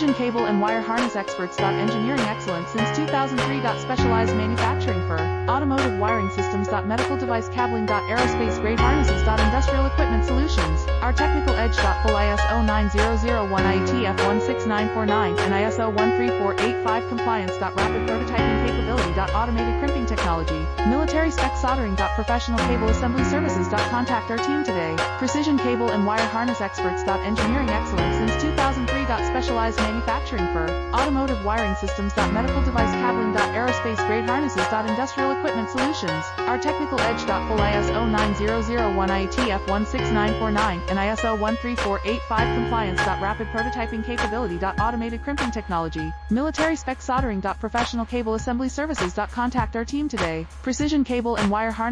Precision cable and wire harness experts. Engineering excellence since 2003. Specialized manufacturing for automotive wiring systems. Medical device cabling. Aerospace grade harnesses. Industrial equipment solutions. Our technical edge. Full ISO 9001 IATF 16949 and ISO 13485 compliance. Rapid prototyping capability. Automated crimping technology. Military spec soldering. Professional cable assembly services. Contact our team today. Precision cable and wire harness experts. Engineering excellence since 2003. Specialized manufacturing for automotive wiring systems. Medical device cabling. Aerospace grade harnesses. Industrial equipment solutions. Our technical edge. Full ISO 9001 IATF 16949 and ISO 13485 compliance. Rapid prototyping capability. Automated crimping technology. Military spec soldering. Professional cable assembly services. Contact our team today. Precision cable and wire harness